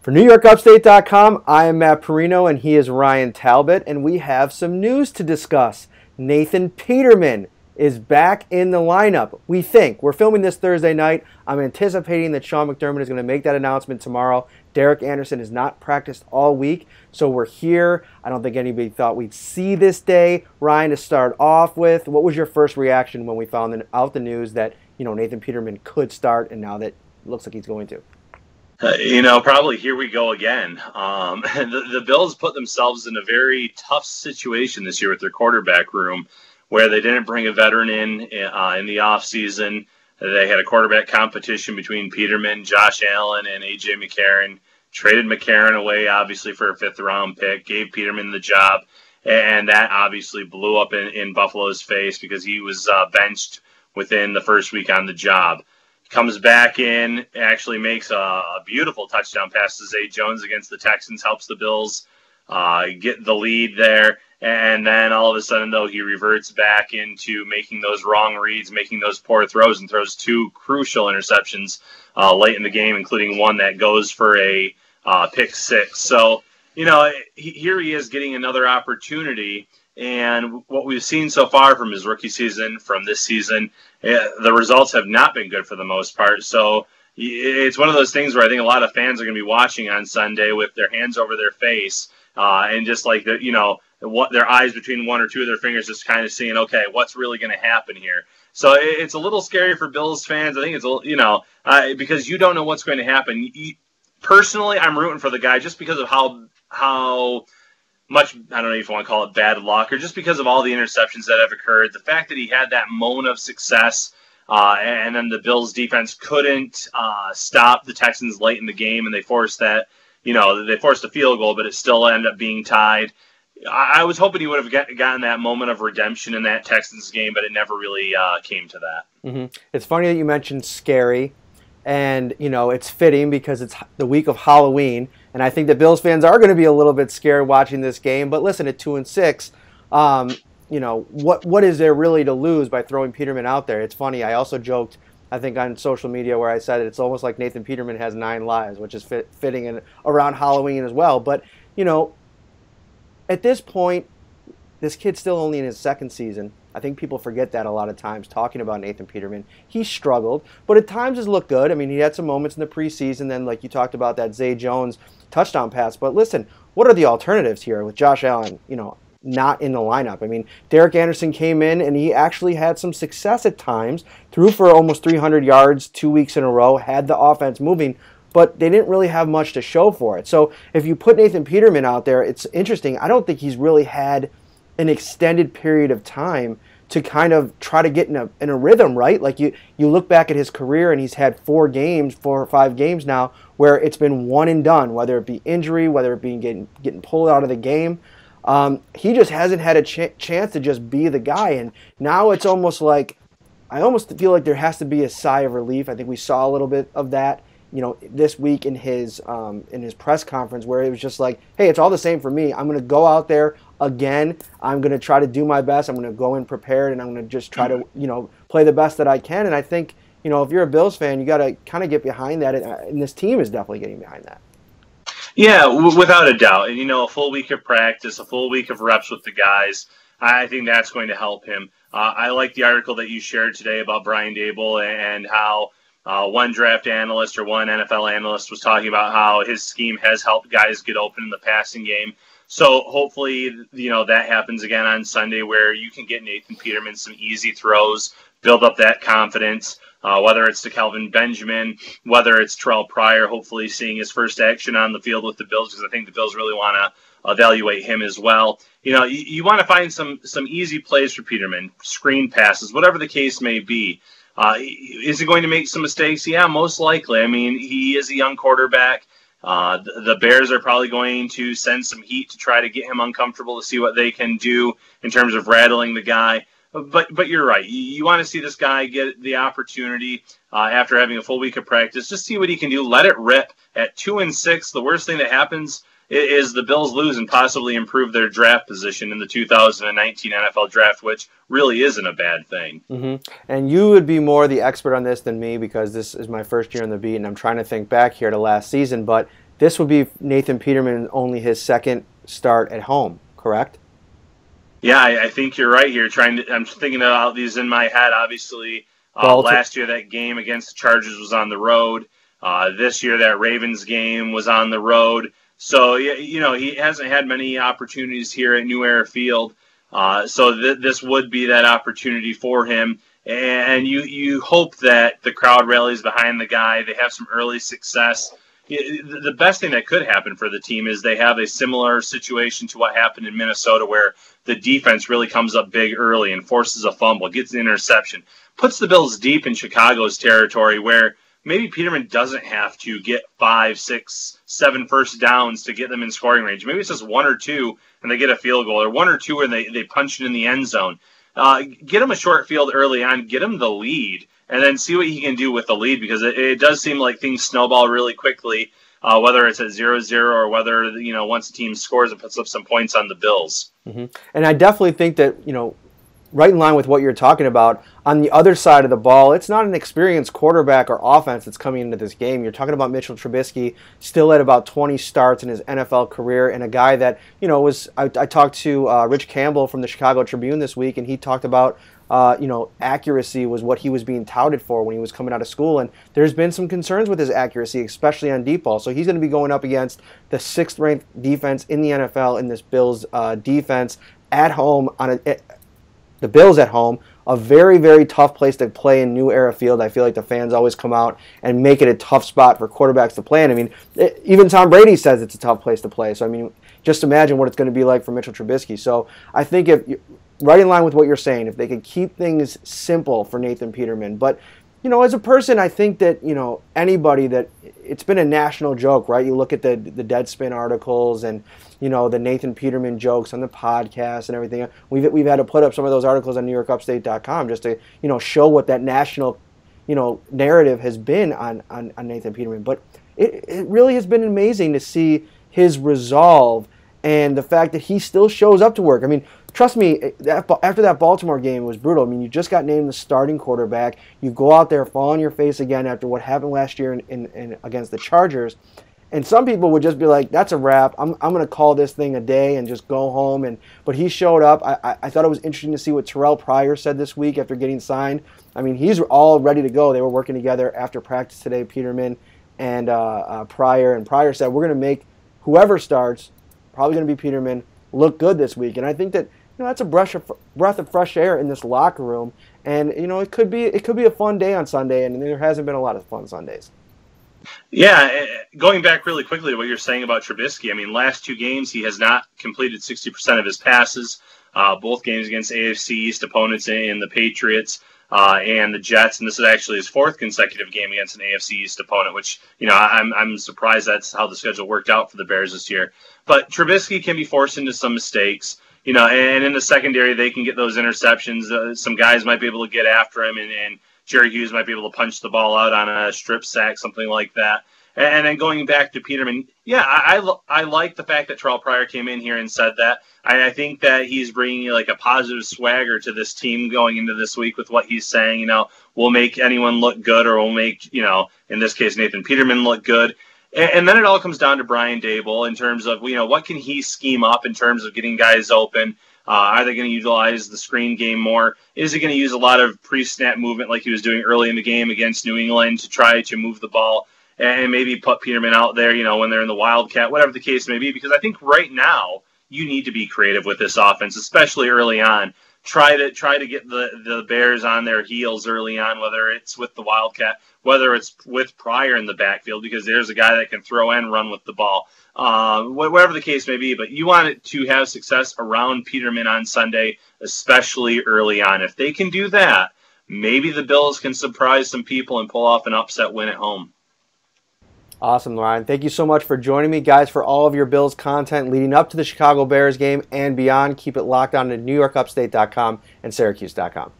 For NewYorkUpstate.com, I am Matt Parrino and he is Ryan Talbot, and we have some news to discuss. Nathan Peterman is back in the lineup. We think. We're filming this Thursday night. I'm anticipating that Sean McDermott is going to make that announcement tomorrow. Derek Anderson has not practiced all week, so we're here. I don't think anybody thought we'd see this day. Ryan, to start off with, what was your first reaction when we found out the news that Nathan Peterman could start, and now that it looks like he's going to? Probably here we go again. The Bills put themselves in a very tough situation this year with their quarterback room, where they didn't bring a veteran in the offseason. They had a quarterback competition between Peterman, Josh Allen, and A.J. McCarron. Traded McCarron away, obviously, for a fifth-round pick, gave Peterman the job, and that obviously blew up in Buffalo's face because he was benched within the first week on the job. Comes back in, actually makes a beautiful touchdown pass to Zay Jones against the Texans, helps the Bills get the lead there. And then all of a sudden, though, he reverts back into making those wrong reads, making those poor throws, and throws two crucial interceptions late in the game, including one that goes for a pick six. So, here he is getting another opportunity. And what we've seen so far from his rookie season, from this season, the results have not been good for the most part. So it's one of those things where I think a lot of fans are going to be watching on Sunday with their hands over their face and just like, their eyes between one or two of their fingers, just kind of seeing, okay, what's really going to happen here? So it's a little scary for Bills fans. I think it's, because you don't know what's going to happen. Personally, I'm rooting for the guy just because of how much, I don't know if you want to call it bad luck, or just because of all the interceptions that have occurred. The fact that he had that moment of success, and then the Bills defense couldn't stop the Texans late in the game, and they forced that, they forced a field goal, but it still ended up being tied. I was hoping he would have gotten that moment of redemption in that Texans game, but it never really came to that. Mm-hmm. It's funny that you mentioned scary, and it's fitting because it's the week of Halloween, and I think that Bills fans are going to be a little bit scared watching this game. But listen, at 2-6, what is there really to lose by throwing Peterman out there? It's funny. I also joked, I think, on social media where I said it's almost like Nathan Peterman has 9 lives, which is fitting in around Halloween as well. But at this point, this kid's still only in his second season. I think people forget that a lot of times talking about Nathan Peterman. He struggled, but at times has looked good. I mean, he had some moments in the preseason, then like you talked about that Zay Jones touchdown pass. But listen, what are the alternatives here with Josh Allen, not in the lineup? I mean, Derek Anderson came in and he actually had some success at times, threw for almost 300 yards 2 weeks in a row, had the offense moving, but they didn't really have much to show for it. So if you put Nathan Peterman out there, it's interesting. I don't think he's really had an extended period of time to kind of try to get in a rhythm, right? Like you look back at his career and he's had 4 or 5 games now where it's been one and done, whether it be injury, whether it be getting pulled out of the game. He just hasn't had a chance to just be the guy. And now it's almost like, I almost feel like there has to be a sigh of relief. I think we saw a little bit of that, this week in his press conference, where it was just like, hey, it's all the same for me. I'm going to go out there again. I'm going to try to do my best. I'm going to go in prepared, and I'm going to just try to, play the best that I can. And I think, if you're a Bills fan, you got to kind of get behind that, and this team is definitely getting behind that. Yeah, without a doubt. And, a full week of practice, a full week of reps with the guys, I think that's going to help him. I like the article that you shared today about Brian Dable and how one draft analyst or one NFL analyst was talking about how his scheme has helped guys get open in the passing game. So hopefully, that happens again on Sunday, where you can get Nathan Peterman some easy throws, build up that confidence, whether it's to Kelvin Benjamin, whether it's Terrell Pryor, hopefully seeing his first action on the field with the Bills, because I think the Bills really want to evaluate him as well. You want to find some easy plays for Peterman, screen passes, whatever the case may be. Is he going to make some mistakes? Yeah, most likely. I mean, he is a young quarterback. The Bears are probably going to send some heat to try to get him uncomfortable, to see what they can do in terms of rattling the guy. But you're right. You want to see this guy get the opportunity after having a full week of practice. Just see what he can do. Let it rip. At 2-6, the worst thing that happens is the Bills lose and possibly improve their draft position in the 2019 NFL draft, which really isn't a bad thing. Mm-hmm. And you would be more the expert on this than me, because this is my first year on the beat, and I'm trying to think back here to last season. But this would be Nathan Peterman only his second start at home, correct? Yeah, I think you're right here. I'm thinking about these in my head. Obviously, last year that game against the Chargers was on the road. This year that Ravens game was on the road. So he hasn't had many opportunities here at New Era Field. So this would be that opportunity for him. And you hope that the crowd rallies behind the guy. They have some early success. The best thing that could happen for the team is they have a similar situation to what happened in Minnesota, where the defense really comes up big early and forces a fumble, gets an interception, puts the Bills deep in Chicago's territory, where maybe Peterman doesn't have to get 5, 6, 7 first downs to get them in scoring range. Maybe it's just 1 or 2 and they get a field goal, or 1 or 2 and they punch it in the end zone. Get him a short field early on, get him the lead, and then see what he can do with the lead, because it does seem like things snowball really quickly, whether it's at 0-0 or whether, once the team scores and puts up some points on the Bills. Mm-hmm. And I definitely think that, right in line with what you're talking about, on the other side of the ball, it's not an experienced quarterback or offense that's coming into this game. You're talking about Mitchell Trubisky, still at about 20 starts in his NFL career, and a guy that, I talked to Rich Campbell from the Chicago Tribune this week, and he talked about, accuracy was what he was being touted for when he was coming out of school, and there's been some concerns with his accuracy, especially on deep ball. So he's going to be going up against the 6th-ranked defense in the NFL in this Bills defense at home the Bills at home, a very, very tough place to play in New Era Field. I feel like the fans always come out and make it a tough spot for quarterbacks to play in. I mean, even Tom Brady says it's a tough place to play. So, I mean, just imagine what it's going to be like for Mitchell Trubisky. So, I think right in line with what you're saying, if they could keep things simple for Nathan Peterman. But, as a person, I think that, anybody that it's been a national joke, right? You look at the Deadspin articles and, the Nathan Peterman jokes on the podcast and everything. We've had to put up some of those articles on NewYorkUpstate.com just to, show what that national, narrative has been on Nathan Peterman. But it really has been amazing to see his resolve and the fact that he still shows up to work. I mean, trust me, after that Baltimore game, it was brutal. I mean, you just got named the starting quarterback. You go out there, fall on your face again after what happened last year in against the Chargers. And some people would just be like, that's a wrap. I'm going to call this thing a day and just go home. But he showed up. I thought it was interesting to see what Terrell Pryor said this week after getting signed. I mean, he's all ready to go. They were working together after practice today, Peterman and Pryor. And Pryor said, we're going to make whoever starts, probably going to be Peterman, look good this week. And I think that that's a breath of fresh air in this locker room. And it could be a fun day on Sunday, and there hasn't been a lot of fun Sundays. Yeah, going back really quickly to what you're saying about Trubisky, I mean, last 2 games he has not completed 60% of his passes. Both games against AFC East opponents in the Patriots and the Jets, and this is actually his 4th consecutive game against an AFC East opponent, which I'm surprised that's how the schedule worked out for the Bears this year. But Trubisky can be forced into some mistakes, and in the secondary they can get those interceptions. Some guys might be able to get after him, and Jerry Hughes might be able to punch the ball out on a strip sack, something like that. And then going back to Peterman, yeah, I like the fact that Terrell Pryor came in here and said that. I think that he's bringing like a positive swagger to this team going into this week with what he's saying. We'll make anyone look good, or we'll make, in this case, Nathan Peterman look good. And then it all comes down to Brian Daboll in terms of, what can he scheme up in terms of getting guys open? Are they going to utilize the screen game more? Is he going to use a lot of pre-snap movement like he was doing early in the game against New England to try to move the ball and maybe put Peterman out there, when they're in the Wildcat, whatever the case may be? Because I think right now you need to be creative with this offense, especially early on. Try to get the Bears on their heels early on, whether it's with the Wildcat, whether it's with Pryor in the backfield, because there's a guy that can throw and run with the ball. Whatever the case may be, but you want it to have success around Peterman on Sunday, especially early on. If they can do that, maybe the Bills can surprise some people and pull off an upset win at home. Awesome, Ryan. Thank you so much for joining me, guys, for all of your Bills content leading up to the Chicago Bears game and beyond. Keep it locked on to NewYorkUpstate.com and Syracuse.com.